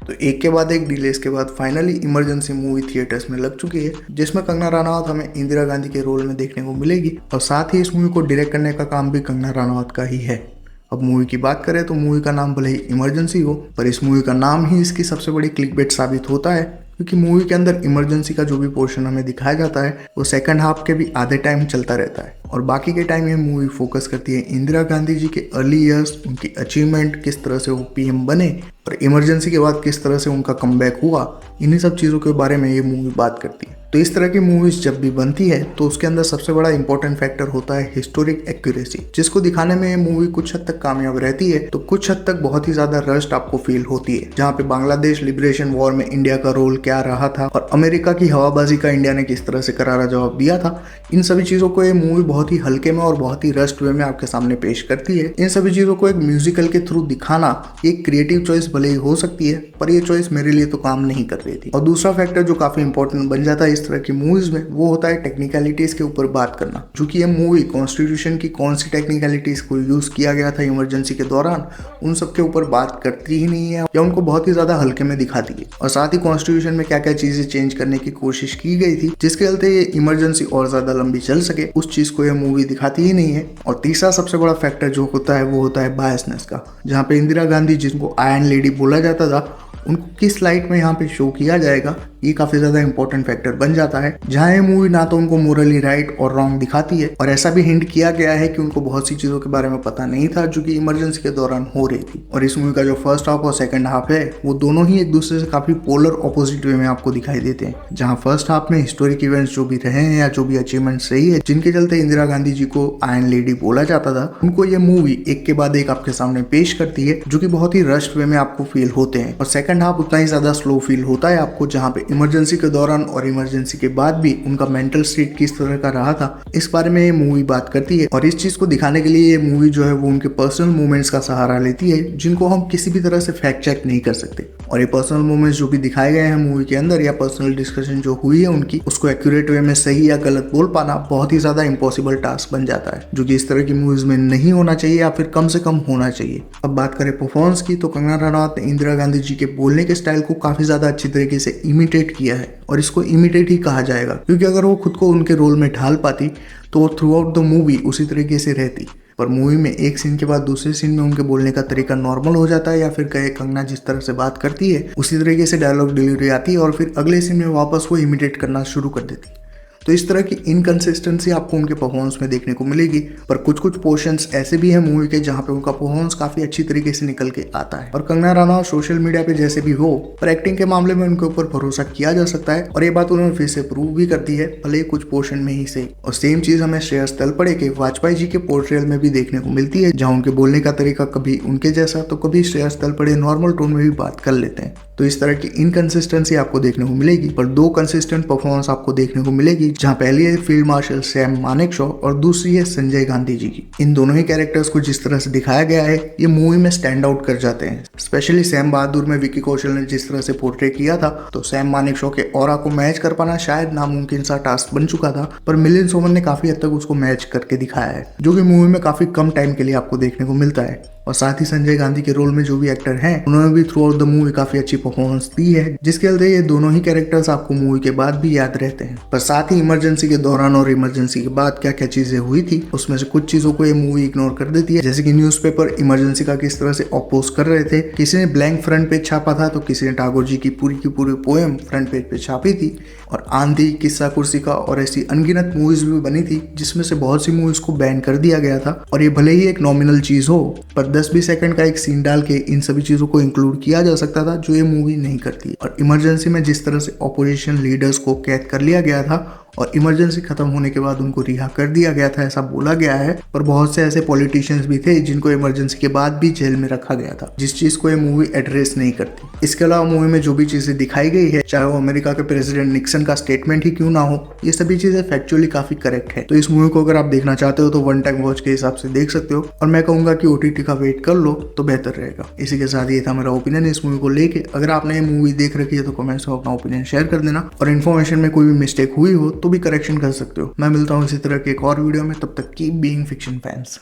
तो एक के बाद एक डिलेस के बाद फाइनली इमरजेंसी मूवी थिएटर्स में लग चुकी है, जिसमें कंगना रनावत हमें इंदिरा गांधी के रोल में देखने को मिलेगी और साथ ही इस मूवी को डायरेक्ट करने का काम भी कंगना रनावत का ही है। अब मूवी की बात करें तो मूवी का नाम भले ही इमरजेंसी हो, पर इस मूवी का नाम ही इसकी सबसे बड़ी क्लिकबेट साबित होता है, क्योंकि मूवी के अंदर इमरजेंसी का जो भी पोर्शन हमें दिखाया जाता है वो सेकंड हाफ के भी आधे टाइम चलता रहता है और बाकी के टाइम ये मूवी फोकस करती है इंदिरा गांधी जी के अर्ली ईयर्स, उनकी अचीवमेंट, किस तरह से वो पीएम बने और इमरजेंसी के बाद किस तरह से उनका कमबैक हुआ। इन्हीं सब चीज़ों के बारे में ये मूवी बात करती है। तो इस तरह की मूवीज जब भी बनती है तो उसके अंदर सबसे बड़ा इंपॉर्टेंट फैक्टर होता है हिस्टोरिक एक्यूरेसी, जिसको दिखाने में ये मूवी कुछ हद तक कामयाब रहती है तो कुछ हद तक बहुत ही ज्यादा रश्ड आपको फील होती है। जहाँ पे बांग्लादेश लिबरेशन वॉर में इंडिया का रोल क्या रहा था और अमेरिका की हवाबाजी का इंडिया ने किस तरह से करारा जवाब दिया था, इन सभी चीजों को ये मूवी बहुत ही हल्के में और बहुत ही रश्ड वे में आपके सामने पेश करती है। इन सभी चीजों को एक म्यूजिकल के थ्रू दिखाना एक क्रिएटिव चॉइस भले ही हो सकती है, पर ये चॉइस मेरे लिए तो काम नहीं कर रही थी। और दूसरा फैक्टर जो काफी इंपॉर्टेंट बन जाता है इस तरह की मूवीज में, वो होता है टेक्निकलिटीज के ऊपर बात करना। चूंकि ये मूवी कॉन्स्टिट्यूशन की कौन सी टेक्निकलिटीज को यूज किया गया था इमरजेंसी के दौरान, उन सब के ऊपर बात करती ही नहीं है या उनको बहुत ही ज्यादा हल्के में दिखाती है। और साथ ही कॉन्स्टिट्यूशन में क्या क्या चीजें चेंज करने की कोशिश की गई थी जिसके चलते ये इमरजेंसी और ज्यादा लंबी चल सके, उस चीज को ये मूवी दिखाती ही नहीं है। और तीसरा सबसे बड़ा फैक्टर जो होता है वो होता है बायसनेस का, जहाँ पे इंदिरा गांधी जिनको आयरन लेडी बोला जाता था उनको किस लाइट में यहाँ पे शो किया जाएगा, ये काफी ज्यादा इंपॉर्टेंट फैक्टर बन जाता है। जहाँ ये मूवी ना तो उनको मोरली राइट और रॉन्ग दिखाती है और ऐसा भी हिंट किया गया है कि उनको बहुत सी चीजों के बारे में पता नहीं था जो कि इमरजेंसी के दौरान हो रही थी। और इस मूवी का जो फर्स्ट हाफ और सेकंड हाफ है वो दोनों ही एक दूसरे से काफी पोलर ऑपोजिट वे में आपको दिखाई देते हैं। जहाँ फर्स्ट हाफ में हिस्टोरिक इवेंट्स जो भी रहे हैं या जो भी अचीवमेंट्स रही है जिनके चलते इंदिरा गांधी जी को आयरन लेडी बोला जाता था, उनको ये मूवी एक के बाद एक आपके सामने पेश करती है जो कि बहुत ही रश्ड वे में आपको फील होते हैं। और सेकंड हाफ उतना ही ज्यादा स्लो फील होता है आपको, जहाँ पे इमरजेंसी के दौरान और इमरजेंसी के बाद भी उनका मेंटल स्टेट किस तरह का रहा था इस बारे में ये मूवी बात करती है। और इस चीज को दिखाने के लिए ये मूवी जो है वो उनके पर्सनल मोमेंट्स का सहारा लेती है जिनको हम किसी भी तरह से फैक्ट चेक नहीं कर सकते। और ये पर्सनल मोमेंट्स जो भी दिखाए गए हैं मूवी के अंदर या पर्सनल डिस्कशन जो हुई है उनकी, उसको एक्यूरेट वे में सही या गलत बोल पाना बहुत ही ज्यादा इम्पॉसिबल टास्क बन जाता है, जो कि इस तरह की मूवीज में नहीं होना चाहिए या फिर कम से कम होना चाहिए। अब बात करें परफॉर्मेंस की, तो कंगना रनावत ने इंदिरा गांधी जी के बोलने के स्टाइल को काफी ज्यादा अच्छी तरीके से इमिटेट किया है और इसको इमिटेट ही कहा जाएगा, क्योंकि अगर वो खुद को उनके रोल में ढाल पाती तो वो थ्रू आउट द मूवी उसी तरीके से रहती। पर मूवी में एक सीन के बाद दूसरे सीन में उनके बोलने का तरीका नॉर्मल हो जाता है या फिर कहे कंगना जिस तरह से बात करती है उसी तरीके से डायलॉग डिलीवरी आती है और फिर अगले सीन में वापस वो इमिटेट करना शुरू कर देती। तो इस तरह की इनकंसिस्टेंसी आपको उनके परफॉर्मेंस में देखने को मिलेगी। पर कुछ कुछ पोर्शंस ऐसे भी हैं मूवी के जहां पे उनका परफॉर्मेंस काफी अच्छी तरीके से निकल के आता है। और कंगना रनावत सोशल मीडिया पे जैसे भी हो, पर एक्टिंग के मामले में उनके ऊपर भरोसा किया जा सकता है और ये बात उन्होंने फिर से प्रूव भी कर दी है, भले ही कुछ पोर्शन में ही सही। और सेम चीज हमें श्रेयस तलपड़े के वाजपेयी जी के पोर्ट्रेयल में भी देखने को मिलती है, जहाँ उनके बोलने का तरीका कभी उनके जैसा तो कभी श्रेयस तलपड़े नॉर्मल टोन में भी बात कर लेते हैं। तो इस तरह की इनकंसिस्टेंसी आपको देखने को मिलेगी, पर दो कंसिस्टेंट परफॉर्मेंस आपको देखने को मिलेगी, जहाँ पहली है फील्ड मार्शल सैम मानेकशॉ और दूसरी है संजय गांधी जी की। इन दोनों ही कैरेक्टर्स को जिस तरह से दिखाया गया है ये मूवी में स्टैंड आउट कर जाते हैं। स्पेशली सैम बहादुर में विकी कौशल ने जिस तरह से पोर्ट्रे किया था, तो सैम मानेकशॉ के ऑरा को मैच कर पाना शायद नामुमकिन सा टास्क बन चुका था, पर मिलिंद सोमन ने काफी हद तक उसको मैच करके दिखाया है, जो कि मूवी में काफी कम टाइम के लिए आपको देखने को मिलता है। और साथ ही संजय गांधी के रोल में जो भी एक्टर हैं उन्होंने भी थ्रू आउट द मूवी काफी अच्छी परफॉर्मेंस दी है, जिसके चलते ये दोनों ही कैरेक्टर्स आपको मूवी के बाद भी याद रहते हैं। पर साथ ही इमरजेंसी के दौरान और इमरजेंसी के बाद क्या क्या चीजें हुई थी उसमें से कुछ चीजों को ये मूवी इग्नोर कर देती है, जैसे कि न्यूज़पेपर इमरजेंसी का किस तरह से अपोज कर रहे थे। किसी ने ब्लैंक फ्रंट पेज छापा था तो किसी ने टैगोर जी की पूरी पोएम फ्रंट पेज पे छापी थी। और आंधी, किस्सा कुर्सी का और ऐसी अनगिनत मूवीज भी बनी थी जिसमें से बहुत सी मूवीज को बैन कर दिया गया था। और ये भले ही एक नॉमिनल चीज हो, पर 10-20 सेकंड का एक सीन डाल के इन सभी चीजों को इंक्लूड किया जा सकता था, जो ये मूवी नहीं करती। और इमरजेंसी में जिस तरह से ऑपोजिशन लीडर्स को कैद कर लिया गया था और इमरजेंसी खत्म होने के बाद उनको रिहा कर दिया गया था ऐसा बोला गया है, पर बहुत से ऐसे पॉलिटिशियंस भी थे जिनको इमरजेंसी के बाद भी जेल में रखा गया था, जिस चीज को ये मूवी एड्रेस नहीं करती। इसके अलावा मूवी में जो भी चीजें दिखाई गई है, चाहे वो अमेरिका के प्रेसिडेंट निक्सन का स्टेटमेंट ही क्यों ना हो, ये सभी चीजें फैक्चुअली काफी करेक्ट है। तो इस मूवी को अगर आप देखना चाहते हो तो वन टाइम वॉच के हिसाब से देख सकते हो, और मैं कहूंगा कि OTT का वेट कर लो तो बेहतर रहेगा। इसी के साथ ये था मेरा ओपिनियन इस मूवी को लेके। अगर आपने ये मूवी देख रखी है तो कमेंट्स में अपना ओपिनियन शेयर कर देना, और इन्फॉर्मेशन में कोई भी मिस्टेक हुई हो तो भी करेक्शन कर सकते हो। मैं मिलता हूँ इसी तरह के एक और वीडियो में, तब तक कीप बीइंग फिक्शन फैंस।